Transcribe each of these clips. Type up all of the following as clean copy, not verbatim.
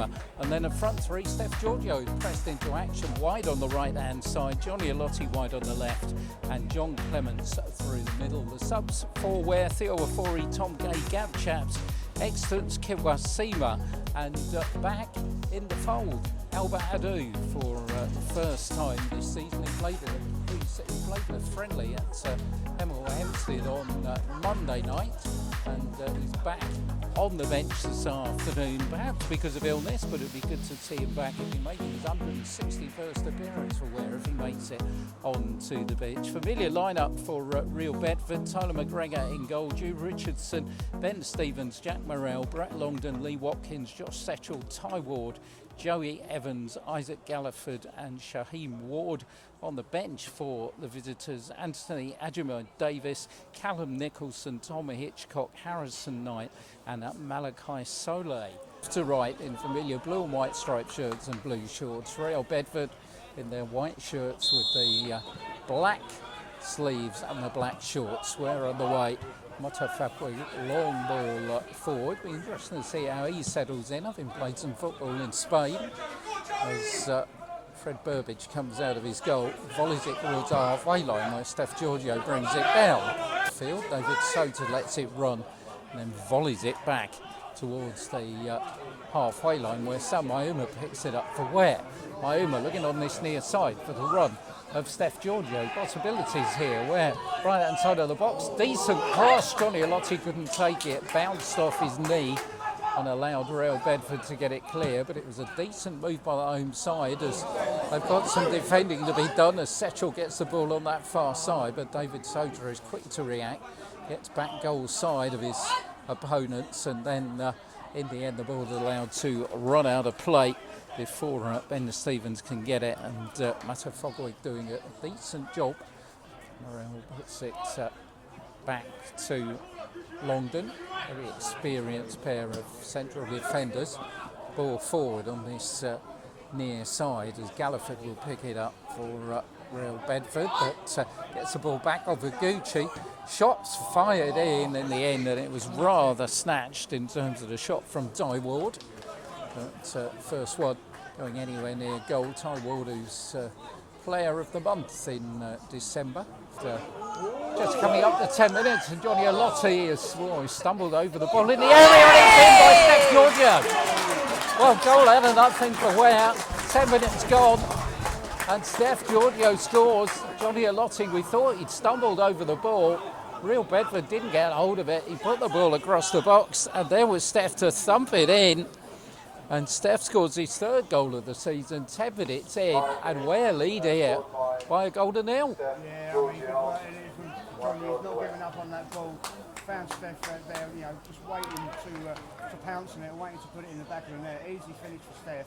Hamer. And then a front three, Steph Giorgio is pressed into action wide on the right-hand side, Johnny Alotti wide on the left, and John Clements through the middle. The subs for WARE, Theo Afori, Tom Gay, Gab Chaps, Extance, Kiwasima, and back in the fold, Albert Adu for the first time this season. He played a friendly at Hemel Hempstead on Monday night, and he's back on the bench this afternoon, perhaps because of illness, but it'd be good to see him back. He'll be making his 161st appearance for WARE if he makes it onto the bench. Familiar lineup for Real Bedford: Tyler McGregor in goal, Drew Richardson, Ben Stevens, Jack Morrell, Brett Longdon, Lee Watkins, Josh Setchell, Ty Ward, Joey Evans, Isaac Galliford and Shaheem Ward. On the bench for the visitors: Anthony Ajima Davis, Callum Nicholson, Tommy Hitchcock, Harrison Knight and Malachi Soleil. To right in familiar blue and white striped shirts and blue shorts, Real Bedford in their white shirts with the black sleeves and the black shorts. WARE on the way. Motafakwe, long ball forward. Be interesting to see how he settles in, having played some football in Spain. As Fred Burbage comes out of his goal, volleys it towards the halfway line where Steph Giorgio brings it down. Field, David Sota lets it run and then volleys it back towards the halfway line where Sam Mauma picks it up for WARE. Mauma looking on this near side for the run of Steph Giorgio. Possibilities here where right hand side of the box, decent cross, Johnny Alotti couldn't take it, bounced off his knee and allowed Real Bedford to get it clear, but it was a decent move by the home side as they've got some defending to be done as Setchell gets the ball on that far side, but David Sota is quick to react, gets back goal side of his opponents, and then in the end the ball is allowed to run out of play before Ben Stevens can get it, and Mata Fogwick doing a decent job. Morrell puts it back to Longdon, very experienced pair of central defenders. Ball forward on this near side as Galliford will pick it up for Real Bedford, but gets the ball back off of Gucci. Shots fired in the end, and it was rather snatched in terms of the shot from Ty Ward. But first one going anywhere near goal. Ty Ward, who's player of the month in December. Just coming up to 10 minutes, and Johnny Alotti has stumbled over the ball in the area, and it's in by Steph Giorgio. Well, goal out of nothing for WARE. 10 minutes gone, and Steph Giorgio scores. Johnny Alotti, we thought he'd stumbled over the ball. Real Bedford didn't get hold of it. He put the ball across the box, and there was Steph to thump it in. And Steph scores his third goal of the season, 10 minutes in, and WARE lead here by a goal to nil. Yeah, I mean, good work in it from Johnny. He's not giving up on that ball. Found Steph right there, just waiting to pounce on it, waiting to put it in the back of the net. Easy finish for Steph.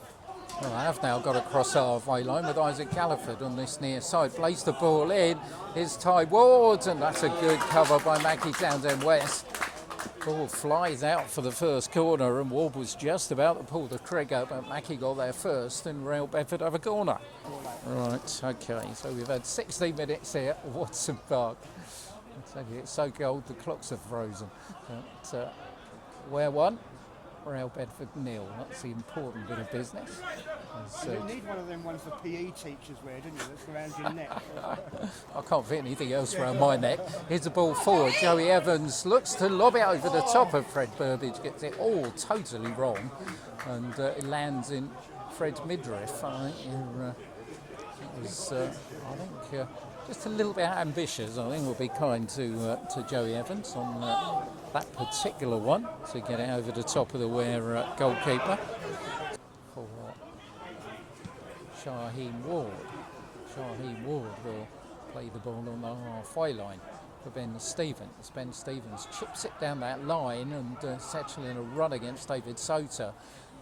Well, I have now got a cross halfway line with Isaac Galliford on this near side. Plays the ball in. Here's Ty Ward, and that's a good cover by Mackie Townsend West. Ball flies out for the first corner, and Ward was just about to pull the trigger, but Mackie got there first, and Real Bedford have a corner. Right, okay, so we've had 16 minutes here at Wodson Park. It's so cold the clocks are frozen. But WARE 1, Real Bedford 0. That's the important bit of business. You didn't need one of them ones the PE teachers wear, didn't you? That's around your neck. I can't fit anything else around my neck. Here's the ball forward. Joey Evans looks to lob it over the top of Fred Burbage, gets it all totally wrong, and it lands in Fred's midriff. I think just a little bit ambitious. I think we'll be kind to Joey Evans on that particular one to get it over the top of the WARE goalkeeper. For Shaheem Ward. Shaheem Ward will play the ball on the halfway line for Ben Stevens. Ben Stevens chips it down that line, and Setchell in a run against David Sota.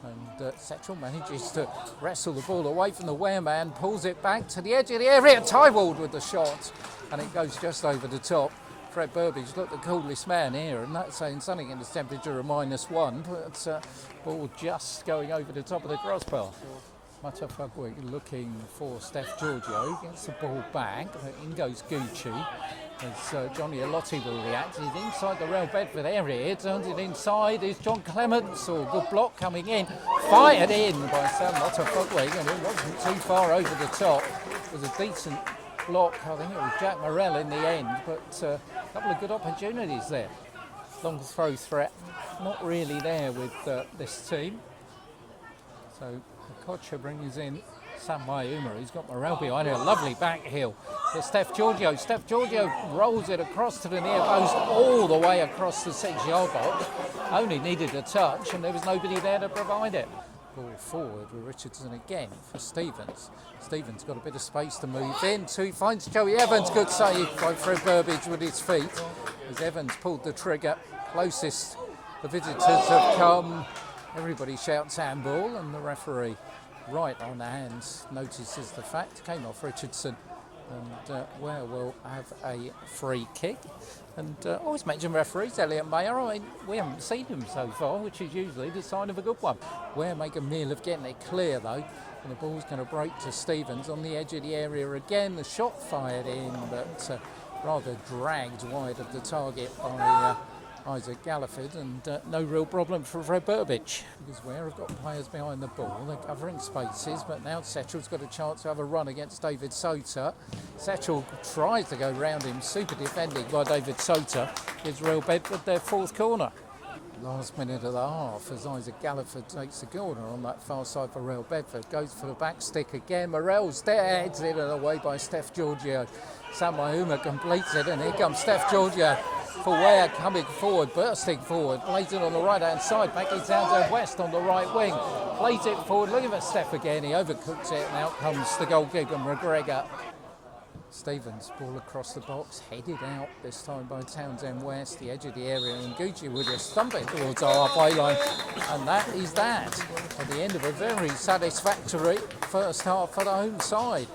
And Setchell manages to wrestle the ball away from the WARE man, pulls it back to the edge of the area. Ty Ward with the shot, and it goes just over the top. Fred Burbage looked the coolest man here, and that's saying something in the temperature of -1, but ball just going over the top of the crossbar. Matafugwig looking for Steph Giorgio, gets the ball back, in goes Gucci. As Johnny Alotti will react, he's inside the Real Bedford area, turns it inside, is John Clements, good block coming in, fired in by Sam Matafugwig, and it wasn't too far over the top. It was a decent block, I think it was Jack Morell in the end, but a couple of good opportunities there. Long throw threat, not really there with this team. So Kocha brings in Sam Mayuma, he's got Morell behind him, a lovely back heel for Steph Giorgio. Steph Giorgio rolls it across to the near post, all the way across the 6-yard box. Only needed a touch and there was nobody there to provide it. Ball forward with Richardson again for Stevens. Stevens got a bit of space to move into, finds Joey Evans, good save by Fred Burbage with his feet. As Evans pulled the trigger, closest the visitors have come. Everybody shouts handball and the referee right on the hands notices the fact, came off Richardson, and Ware will have a free kick. And always mention referees, Elliot Mayer, I mean, we haven't seen him so far, which is usually the sign of a good one. Ware make a meal of getting it clear though, and the ball's going to break to Stevens on the edge of the area again. The shot fired in, but rather dragged wide of the target by Isaac Galliford, and no real problem for Fred Burbage, because Ware have got players behind the ball, they're covering spaces, but now Setchell's got a chance to have a run against David Sota. Setchell tries to go round him, super defending by David Sota, gives Real Bedford their 4th corner. Last minute of the half as Isaac Galliford takes the corner on that far side for Real Bedford, goes for the back stick again, Morell's there, heads it and away by Steph Giorgio. Sam Mayuma completes it, and here comes Steph Giorgio for Ware coming forward, bursting forward, plays it on the right hand side, back in Townsend West on the right wing, plays it forward, looking for Steph again, he overcooks it, and out comes the goalkeeper McGregor. Stevens, ball across the box, headed out this time by Townsend West, the edge of the area, and Gucci would just stump it towards our halfway line, and that is that, at the end of a very satisfactory first half for the home side.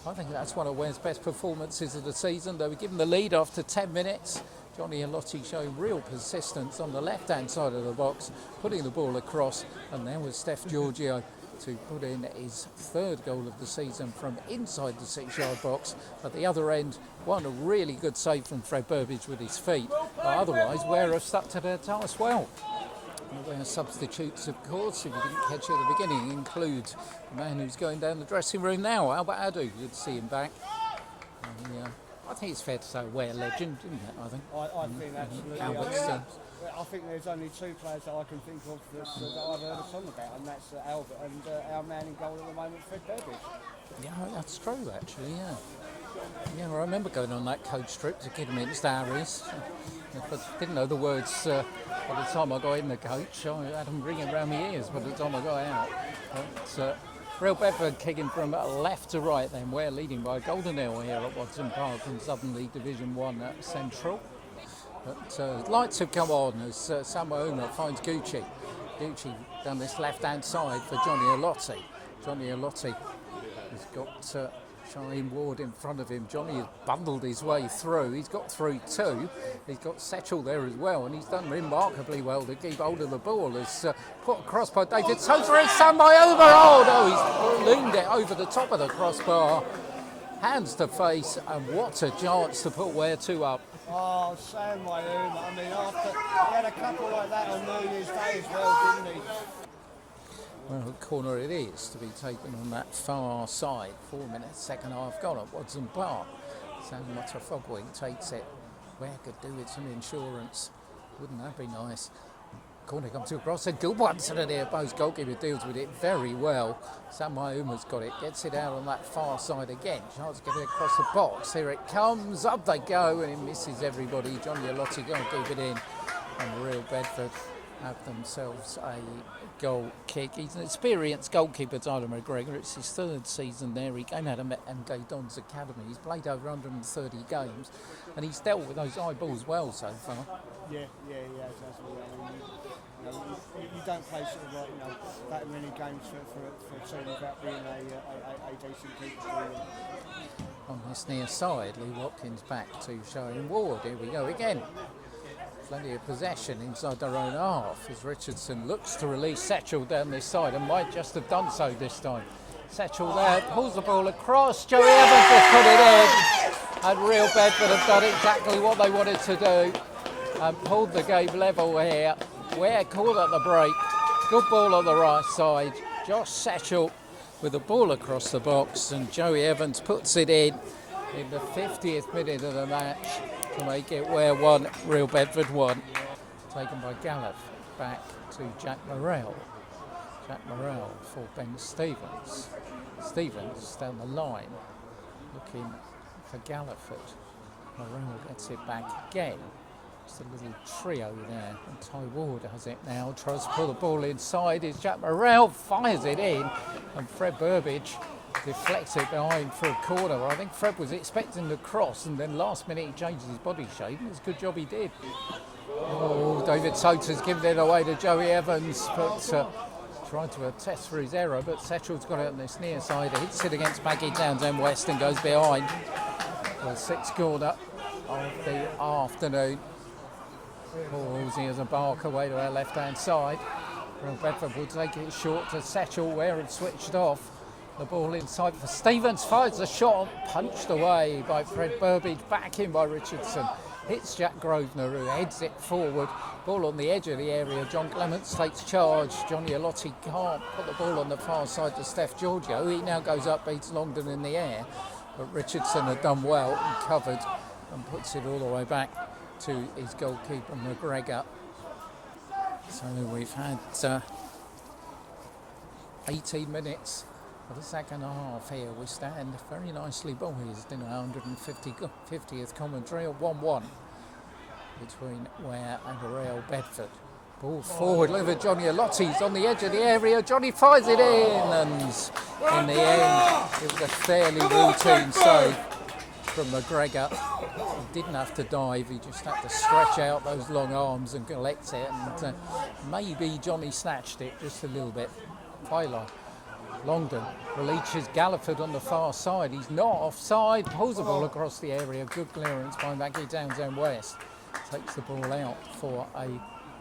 I think that's one of Ware's best performances of the season. They were given the lead after 10 minutes. Johnny Alotti showing real persistence on the left-hand side of the box, putting the ball across, and there was Steph Giorgio to put in his 3rd goal of the season from inside the 6-yard box. At the other end, one a really good save from Fred Burbage with his feet. But otherwise, Ware have stuck to their task well. Ware substitutes, of course, if you didn't catch it at the beginning, include the man who's going down the dressing room now, Albert Adu. Good to see him back. I think it's fair to say Ware legend, isn't it? I think. I think absolutely. I think there's only 2 players that I can think of that I've heard a song about, and that's Albert and our man in goal at the moment, Fred Burbage. Yeah, that's true actually, yeah. Yeah, I remember going on that coach trip to Kidderminster Harris. I didn't know the words by the time I got in the coach. I had them ringing around my ears by the time I got out. But Real Bedford kicking from left to right then. We're leading by a golden hill here at Wodson Park in Southern League Division 1 at Central. But lights have come on as Sam Mayuma finds Gucci. Gucci down this left-hand side for Johnny Alotti. Johnny Alotti has got Shaheen Ward in front of him. Johnny has bundled his way through. He's got through 2. He's got Setchell there as well, and he's done remarkably well to keep hold of the ball. It's put across by David Sosa. It's Sam Mayuma. Oh no, he's ballooned it over the top of the crossbar. Hands to face, and what a chance to put Ware 2 up. Oh, Sam Mayuma. I mean, he had a couple like that on New Year's Day as well, didn't he? Well, a corner it is to be taken on that far side. 4 minutes, second half gone at Wodson Park. Sam Matafugwig takes it. Ware could do with some insurance. Wouldn't that be nice? Corner comes across, a good one to the near post. Goalkeeper deals with it very well. Sam Mayuma's got it, gets it out on that far side again. Chance to get it across the box. Here it comes, up they go, and it misses everybody. Johnny Alotti going to keep it in. And Real Bedford have themselves a goal kick. He's an experienced goalkeeper, Tyler McGregor. It's his 3rd season there. He came out of MK Don's academy. He's played over 130 games, and he's dealt with those high balls well so far. Yeah, absolutely. You don't play sort of like, that many games for a team without being a decent keeper. On this near side, Lee Watkins back to Shaheen Ward. Here we go again. plenty of possession inside their own half as Richardson looks to release Satchel down this side and might just have done so this time. Satchel there, pulls the ball across, Joey Evans has put it in, and Real Bedford have done exactly what they wanted to do and pulled the game level here. Ware called at the break, good ball on the right side, Josh Satchel with the ball across the box, and Joey Evans puts it in the 50th minute of the match to make it Ware 1, Real Bedford 1. Taken by Gallup, back to Jack Morrell. Jack Morrell for Ben Stevens. Stevens down the line, looking for Galliford. Morrell gets it back again. Just a little trio there, and Ty Ward has it now, tries to pull the ball inside, is Jack Morrell, fires it in, and Fred Burbage deflects it behind for a corner. I think Fred was expecting the cross, and then last minute he changed his body shape, and it's a good job he did. Oh, David Sota's given it away to Joey Evans, but tried to attest for his error, but Setchel's got it on this near side, hits it against Maggie Townsend West and goes behind. The sixth corner of the afternoon. Halsey as a bark away to our left-hand side. Real Bedford will take it short to Setchel, where it's switched off. The ball inside for Stevens, fires the shot, punched away by Fred Burbage, back in by Richardson. Hits Jack Grosvenor, who heads it forward. Ball on the edge of the area. John Clements takes charge. Johnny Alotti can't put the ball on the far side to Steph Giorgio. He now goes up, beats Longdon in the air. But Richardson had done well and covered and puts it all the way back to his goalkeeper McGregor. So we've had 18 minutes for the second half here. We stand very nicely poised in our 150th commentary at 1-1 between Ware and Real Bedford. Ball forward, delivered Johnny Alotti's on the edge of the area. Johnny fires it in, and in the end it was a fairly routine save from McGregor. He didn't have to dive, he just had to stretch out those long arms and collect it, and maybe Johnny snatched it just a little bit. Pylon. Longdon releases Galliford on the far side. He's not offside, pulls the ball across the area. Good clearance by Maggie Townsend West. Takes the ball out for a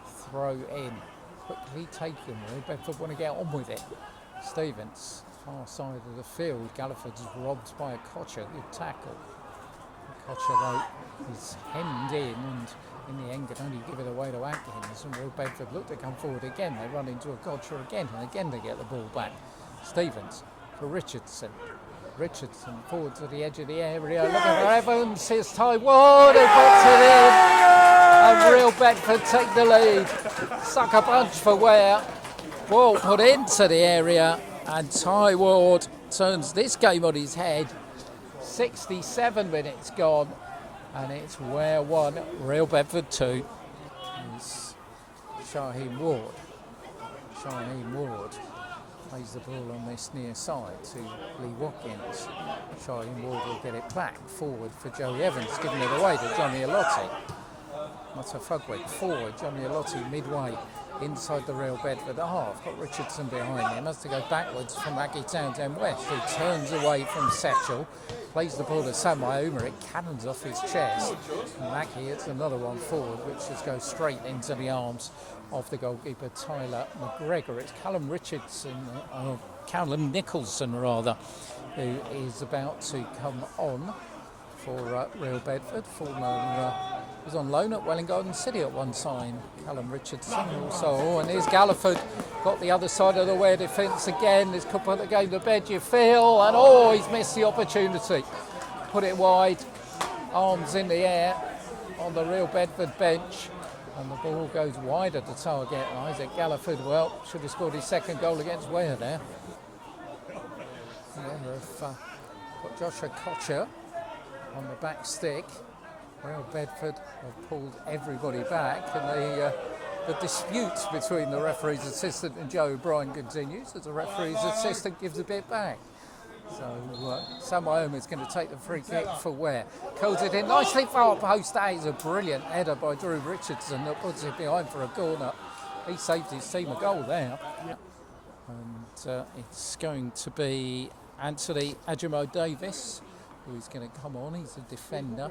throw in. Quickly taken. Bedford want to get on with it. Stevens, far side of the field. Galliford's robbed by a Kocher. Good tackle. Kocher, though, is hemmed in, and in the end can only give it away to Atkins. And Real Bedford look to come forward again. They run into a Kocher again, and again they get the ball back. Stevens for Richardson. Richardson forward to the edge of the area. Looking for Evans. Here's Ty Ward, who puts it in. And Real Bedford take the lead. Sucker punch for Ware. Ball put into the area, and Ty Ward turns this game on his head. 67 minutes gone, and it's Ware 1, Real Bedford 2. It's Shaheen Ward. Shaheen Ward plays the ball on this near side to Lee Watkins. Shaheen Ward will get it back forward for Joey Evans, giving it away to Johnny Alotti. Mutafugwig forward, Johnny Alotti midway inside the Real Bedford half. Got Richardson behind him, has to go backwards for Maggie Townsend West, who turns away from Setchel, plays the ball to Sam Ioma, it cannons off his chest. And Maggie hits another one forward, which just goes straight into the arms of the goalkeeper Tyler McGregor. It's Callum Nicholson rather, who is about to come on for Real Bedford. Former was on loan at Welling Garden City at one time. Callum Richardson also, and here's Galliford, got the other side of the Ware defence again. This could put the game to bed, you feel, and he's missed the opportunity. Put it wide, arms in the air on the Real Bedford bench, and the ball goes wide at the target. Isaac Galliford, well, should have scored his second goal against Ware there. They've got Joshua Kocher on the back stick. Real Bedford have pulled everybody back, and the dispute between the referee's assistant and Joe O'Brien continues as the referee's assistant gives a bit back. So Sam Ioma is going to take the free kick for Ware. Codes it in nicely, far post. That is a brilliant header by Drew Richardson that puts it behind for a corner. He saved his team a goal there. And it's going to be Anthony Ajimo Davis who's going to come on. He's a defender.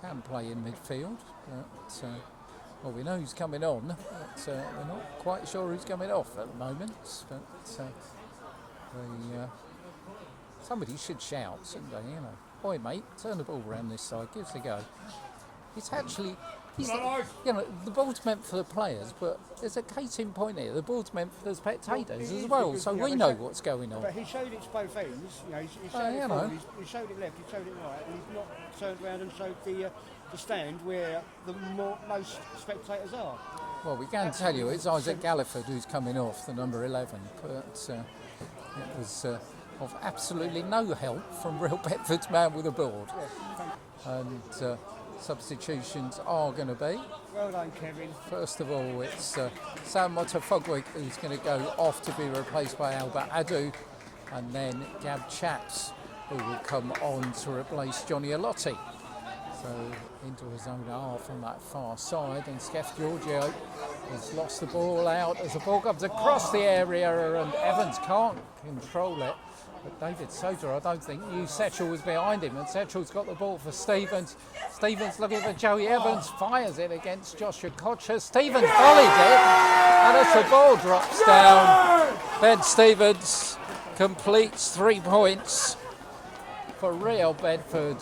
can play in midfield, but well, we know who's coming on, but we're not quite sure who's coming off at the moment. But somebody should shout, shouldn't they? You know, boy, mate, turn the ball around this side, give us a go. It's actually, you know, the ball's meant for the players, but there's a case in point here. The ball's meant for the spectators as well, so we know what's going on. But he showed it to both ends. You know, he showed it forward, he showed it left, he showed it right, and he's not turned around and showed the stand where the most spectators are. Well, we can tell you it's Isaac Galliford who's coming off, the number 11, but it was of absolutely no help from Real Bedford's man with the board. And substitutions are going to be. Well done, Kevin. First of all, it's Sam Motafogwig who's going to go off to be replaced by Albert Adu, and then Gab Chaps who will come on to replace Johnny Alotti. So into his own half on that far side, and Skeff Giorgio has lost the ball out as the ball comes across the area, and Evans can't control it. But David Soter, I don't think, knew Setchell was behind him, and Setchell's got the ball for Stevens. Stevens looking for Joey Evans, fires it against Joshua Kocher. Stevens volleys it, and as the ball drops down, Ben Stevens completes 3 points for Real Bedford.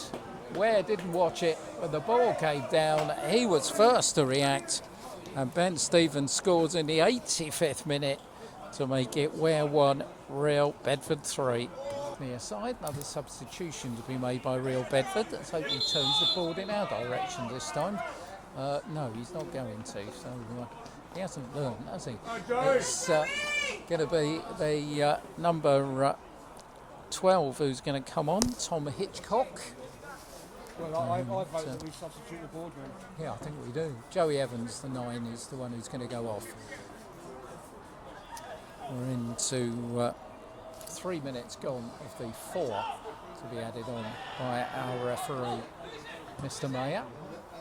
Ware didn't watch it when the ball came down. He was first to react, and Ben Stevens scores in the 85th minute to make it Ware 1, Real Bedford 3. Near side, another substitution to be made by Real Bedford. Let's hope he turns the ball in our direction this time. No, he's not going to, so he hasn't learned, has he? It's going to be the number 12 who's going to come on, Tom Hitchcock. Well, I vote that we substitute the boardroom. Yeah, I think we do. Joey Evans, the 9, is the one who's going to go off. We're into 3 minutes gone of the 4 to be added on by our referee, Mr. Mayer.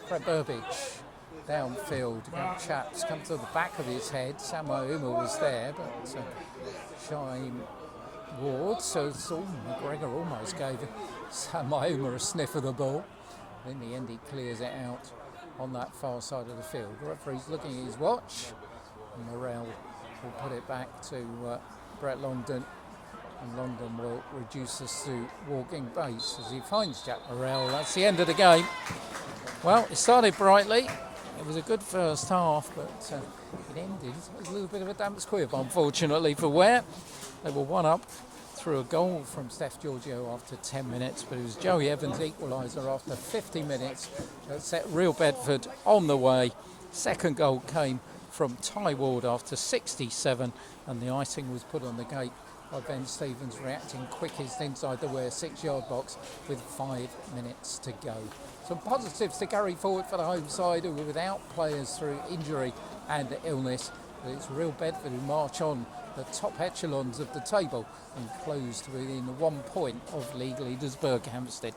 Brett Burbage, downfield, Chaps come to the back of his head. Sam Ouma was there, but Shine Ward, so McGregor almost gave Sam Ouma a sniff of the ball. In the end, he clears it out on that far side of the field. The referee's looking at his watch, and Morrell will put it back to Brett Longdon, and Longdon will reduce us to walking base as he finds Jack Morrell. That's the end of the game. Well, it started brightly. It was a good first half, but it ended. It was a little bit of a damp squib, unfortunately, for Ware. They were 1 up through a goal from Steph Giorgio after 10 minutes, but it was Joey Evans' equaliser after 50 minutes that set Real Bedford on the way. Second goal came from Ty Ward after 67, and the icing was put on the gate by Ben Stevens, reacting quickest inside the Ware 6-yard box with 5 minutes to go. Some positives to carry forward for the home side, who were without players through injury and illness, but it's Real Bedford who march on the top echelons of the table and close to within 1 point of league leaders Berkhamsted.